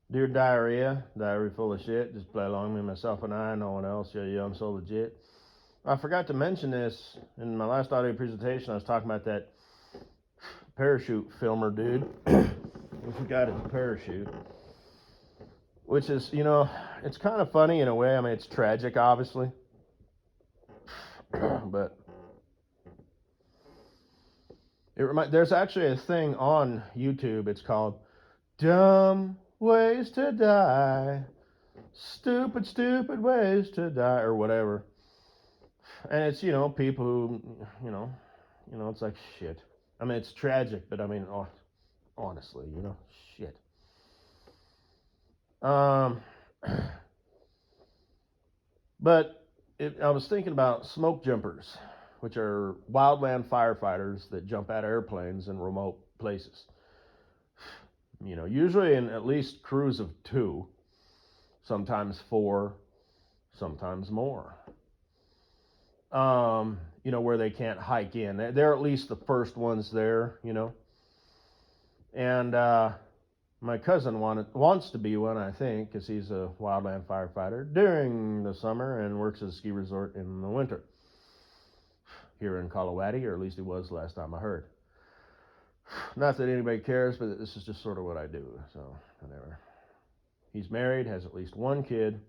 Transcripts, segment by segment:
Dear diarrhea, diary full of shit. Just play along with me, myself, and I. No one else. Yeah, I'm so legit. I forgot to mention this in my last audio presentation. I was talking about that parachute filmer dude. We forgot his parachute, which is, it's kind of funny in a way. I mean, it's tragic, obviously, but there's actually a thing on YouTube. It's called "Dumb Ways to Die." Stupid, stupid ways to die, or whatever. And it's, people who, it's like shit. I mean, it's tragic, but I mean, honestly, shit. Um, but I was thinking about smoke jumpers, which are wildland firefighters that jump out of airplanes in remote places. Usually in at least crews of two, sometimes four, sometimes more. Where they can't hike in. They're at least the first ones there, And my cousin wants to be one, I think, because he's a wildland firefighter during the summer and works at a ski resort in the winter here in Colorado, or at least he was last time I heard. Not that anybody cares, but this is just sort of what I do. So, whatever. He's married, has at least one kid.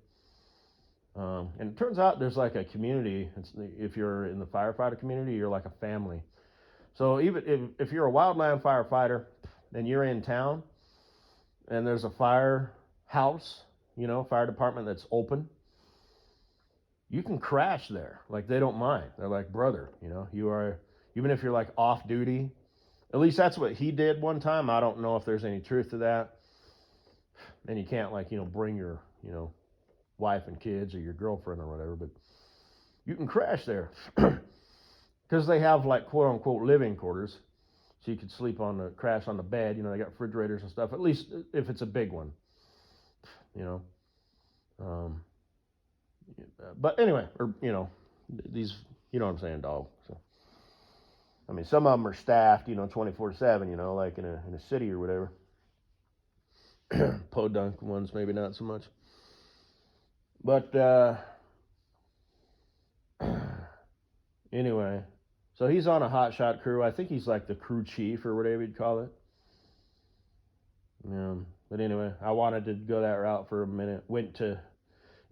And it turns out there's like a community. If you're in the firefighter community, you're like a family. So even if you're a wildland firefighter and you're in town and there's a fire house, fire department that's open, you can crash there. Like they don't mind. They're like, brother, you are, even if you're like off duty, at least that's what he did one time. I don't know if there's any truth to that. And you can't bring your, wife and kids or your girlfriend or whatever, but you can crash there because they have like quote unquote living quarters, so you could crash on the bed. They got refrigerators and stuff. At least if it's a big one, you know. Um, but anyway, or these, what I'm saying, dog. So I mean, some of them are staffed, 24/7, like in a city or whatever. Podunk ones maybe not so much. But anyway, so he's on a hotshot crew. I think he's like the crew chief or whatever you'd call it. But anyway, I wanted to go that route for a minute. It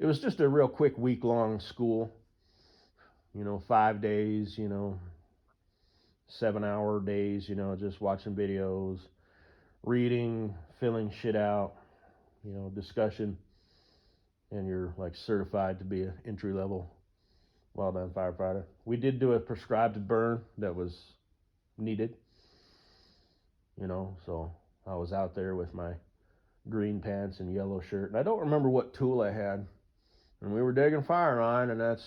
was just a real quick week-long school. 5 days, 7-hour days, just watching videos, reading, filling shit out, discussion, and you're like certified to be an entry level wildland firefighter. We did do a prescribed burn that was needed, so I was out there with my green pants and yellow shirt, and I don't remember what tool I had, and we were digging fire line, and that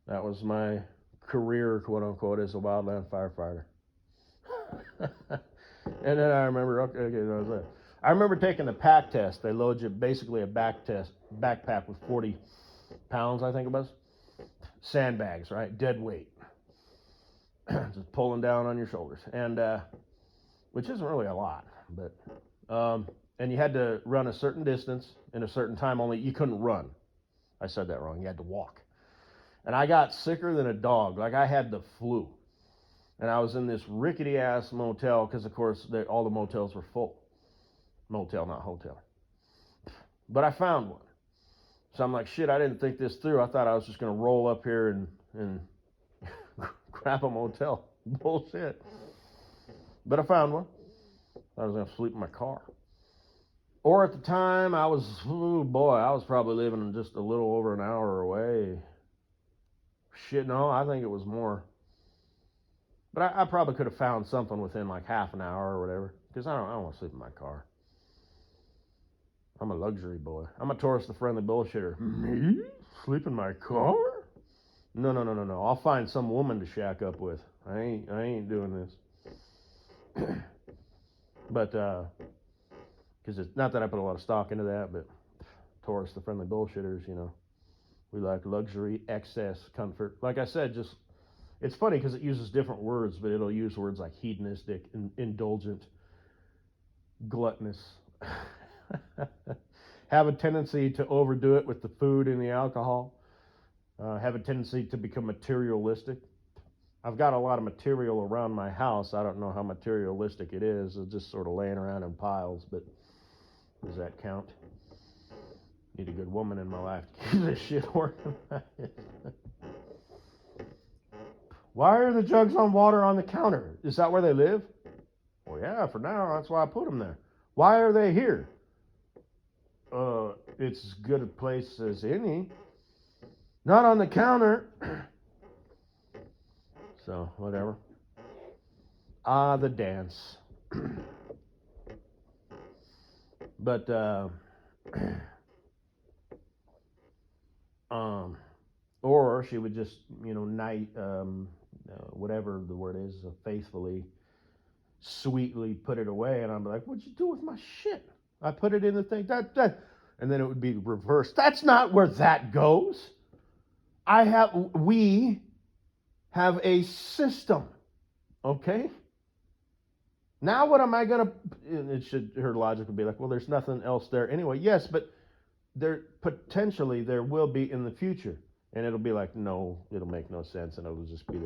was my career, quote unquote, as a wildland firefighter. And then I remember, okay, that was it. I remember taking the pack test. They load you basically a backpack with 40 pounds, I think it was. Sandbags, right? Dead weight. Just pulling down on your shoulders. And, which isn't really a lot, but, and you had to run a certain distance in a certain time, only you couldn't run. I said that wrong. You had to walk. And I got sicker than a dog. Like I had the flu. And I was in this rickety ass motel because, of course, all the motels were full. Motel, not hotel. But I found one. So I'm like, shit, I didn't think this through. I thought I was just going to roll up here and grab a motel. Bullshit. But I found one. I was going to sleep in my car. Or at the time, I was probably living just a little over an hour away. Shit, no, I think it was more. But I probably could have found something within like half an hour or whatever. Because I don't want to sleep in my car. I'm a luxury boy. I'm a tourist, the friendly bullshitter. Me? Sleep in my car? No. I'll find some woman to shack up with. I ain't doing this. But because it's not that I put a lot of stock into that, but tourists, the friendly bullshitters, we like luxury, excess, comfort. Like I said, just it's funny because it uses different words, but it'll use words like hedonistic, indulgent, gluttonous. have a tendency to overdo it with the food and the alcohol, have a tendency to become materialistic. I've got a lot of material around my house. I don't know how materialistic it is. It's just sort of laying around in piles, but does that count? Need a good woman in my life to keep this shit working. Why are the jugs on water on the counter? Is that where they live? Well, yeah, for now. That's why I put them there. Why are they here? It's as good a place as any. Not on the counter. So, whatever. The dance. But, or she would just, whatever the word is, faithfully, sweetly put it away, and I'm like, what'd you do with my shit? I put it in the thing, and then it would be reversed. That's not where that goes. We have a system, okay? Now what am I gonna? Her logic would be like, well, there's nothing else there anyway. Yes, but there will be in the future, and it'll be like, no, it'll make no sense, and it'll just be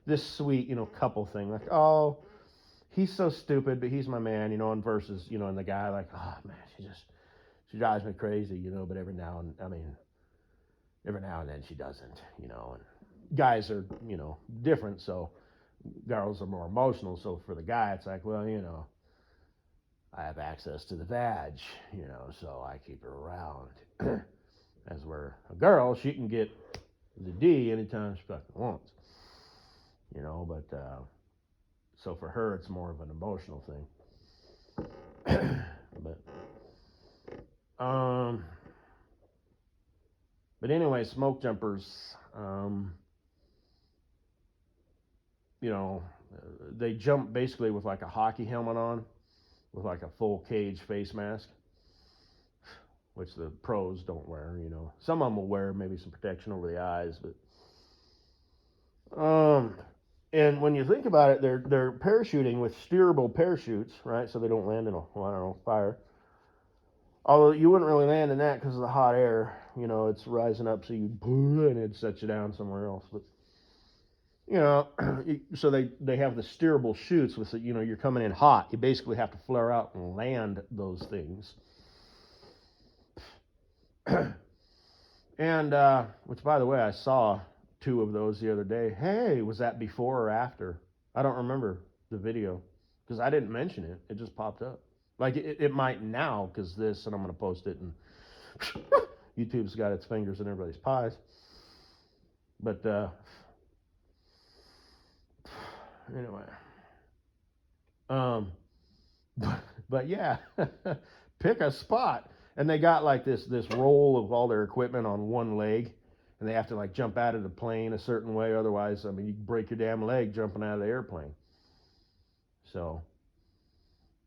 this sweet, couple thing, like, oh, he's so stupid, but he's my man, and versus, and the guy like, oh man, she drives me crazy, but every now and then she doesn't, and guys are, different, so girls are more emotional, so for the guy, it's like, well, I have access to the vag, so I keep her around. As where a girl, she can get the D anytime she fucking wants, but, so for her, it's more of an emotional thing. But anyway, smoke jumpers, they jump basically with like a hockey helmet on, with like a full cage face mask, which the pros don't wear, Some of them will wear maybe some protection over the eyes, but, and when you think about it, they're parachuting with steerable parachutes, right? So they don't land in fire. Although you wouldn't really land in that because of the hot air, it's rising up, so and it sets you down somewhere else. But so they have the steerable chutes with you're coming in hot. You basically have to flare out and land those things. And which, by the way, I saw 2 of those the other day. Hey, was that before or after? I don't remember the video because I didn't mention it. It just popped up. Like it might now because this, and I'm going to post it, and YouTube's got its fingers in everybody's pies. But anyway, but yeah, pick a spot, and they got like this roll of all their equipment on one leg, and they have to like jump out of the plane a certain way, otherwise, you break your damn leg jumping out of the airplane. So,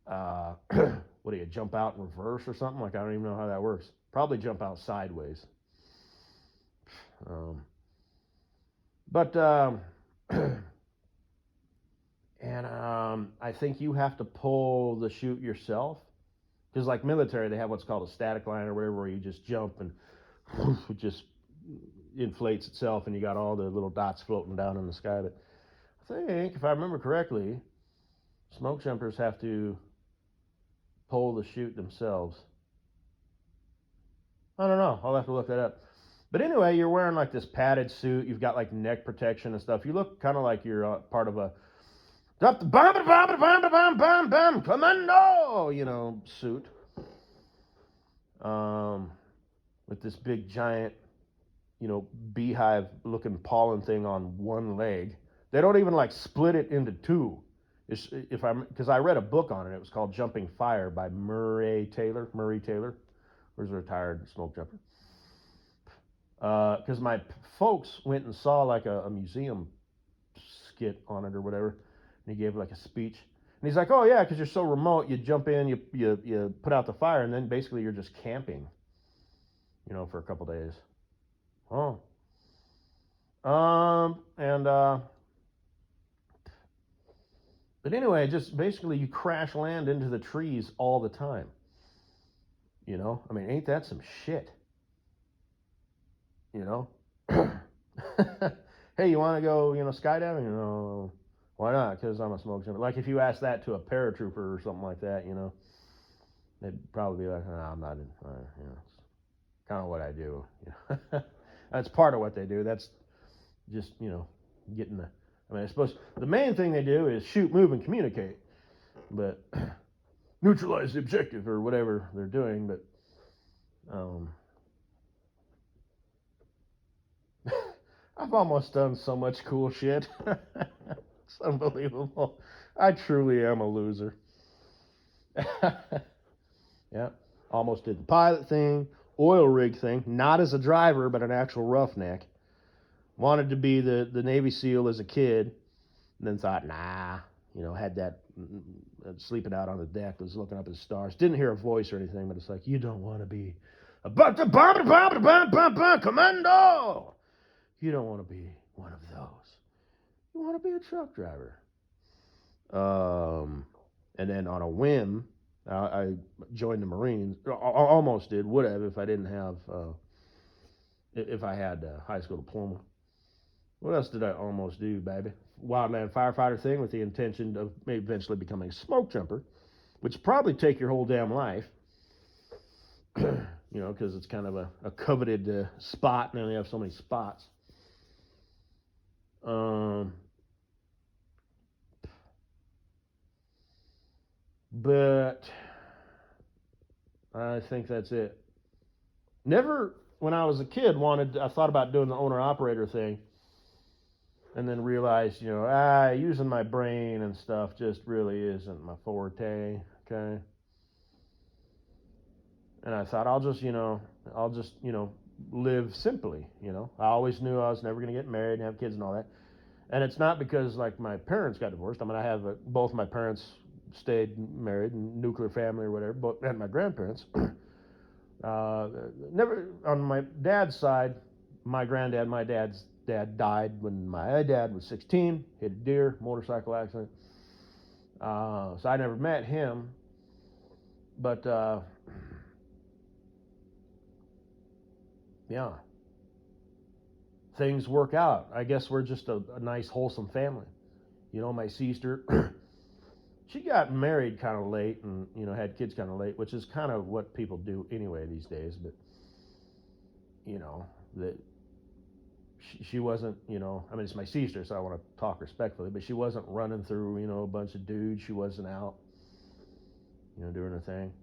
what do you jump out in reverse or something? Like I don't even know how that works. Probably jump out sideways. I think you have to pull the chute yourself. Because like military, they have what's called a static line or whatever, where you just jump and it just inflates itself, and you got all the little dots floating down in the sky. But I think, if I remember correctly, smoke jumpers have to pull the chute themselves. I don't know. I'll have to look that up. But anyway, you're wearing like this padded suit. You've got like neck protection and stuff. You look kind of like you're part of a commando, suit. With this big giant, beehive-looking pollen thing on one leg. They don't even like split it into 2. Because I read a book on it. It was called Jumping Fire by Murray Taylor, who's a retired smoke jumper. Because my folks went and saw like a museum skit on it or whatever, and he gave like a speech, and he's like, oh yeah, because you're so remote, you jump in, you put out the fire, and then basically you're just camping, for a couple days. But anyway, just basically you crash land into the trees all the time. You know, I mean, ain't that some shit? You know, hey, you want to go, skydiving? Why not? Because I'm a smoke jumper. Like if you ask that to a paratrooper or something like that, they'd probably be like, no, I'm not in. It's kind of what I do. That's part of what they do. That's just getting the. I mean, I suppose the main thing they do is shoot, move, and communicate, but neutralize the objective or whatever they're doing. But I've almost done so much cool shit. It's unbelievable. I truly am a loser. Yeah, almost did the pilot thing, oil rig thing, not as a driver, but an actual roughneck. Wanted to be the Navy SEAL as a kid, and then thought, nah, had that sleeping out on the deck, was looking up at the stars. Didn't hear a voice or anything, but it's like, you don't want to be a commando. You don't want to be one of those. You want to be a truck driver. And then on a whim, I joined the Marines. Almost did, would have if I didn't have, if I had a high school diploma. What else did I almost do, baby? Wildland firefighter thing with the intention of maybe eventually becoming a smoke jumper, which probably take your whole damn life. Because it's kind of a coveted spot, and they have so many spots. But I think that's it. Never, when I was a kid, I thought about doing the owner-operator thing, and then realized, using my brain and stuff just really isn't my forte, okay? And I thought, I'll just live simply, I always knew I was never going to get married and have kids and all that. And it's not because, like, my parents got divorced. I mean, I have both my parents stayed married, nuclear family or whatever, and my grandparents. Never, on my dad's side, my dad's dad died when my dad was 16, hit a deer, motorcycle accident. So I never met him, but yeah, things work out. I guess we're just a nice, wholesome family. My sister, she got married kind of late and, had kids kind of late, which is kind of what people do anyway these days. But, that she wasn't, I mean, it's my sister, so I want to talk respectfully, but she wasn't running through, a bunch of dudes. She wasn't out, doing her thing.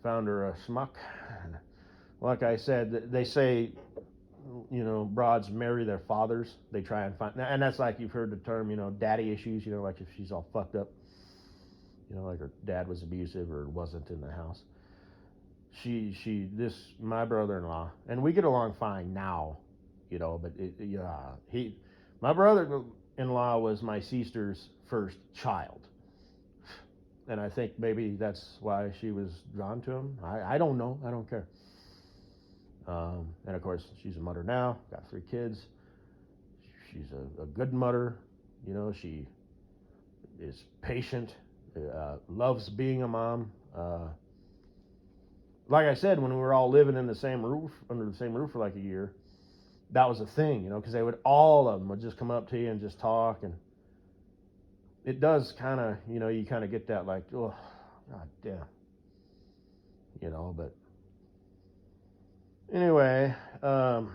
Found her a schmuck. Like I said, they say, broads marry their fathers. They try and find, and that's like you've heard the term, daddy issues, like if she's all fucked up, like her dad was abusive or wasn't in the house. My brother-in-law, and we get along fine now, but my brother-in-law was my sister's first child. And I think maybe that's why she was drawn to him. I don't know. I don't care. And of course, she's a mother now, got 3 kids. She's a good mother. She is patient, loves being a mom. Like I said, when we were all living in the same roof, under the same roof for like a year, that was a thing, because all of them would just come up to you and just talk. And it does kind of, you kind of get that like, oh, God damn. But anyway, so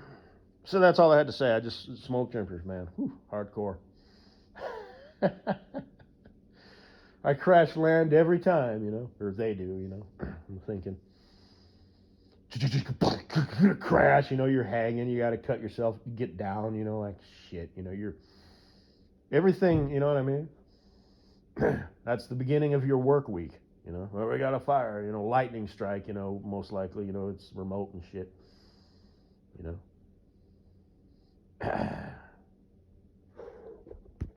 that's all I had to say. I just smoke jumpers, man. Whew, hardcore. I crash land every time, or they do, I'm thinking. Crash, you're hanging, you got to cut yourself, get down, like shit, you're everything, you know what I mean? That's the beginning of your work week, well, we got a fire, lightning strike, most likely, it's remote and shit,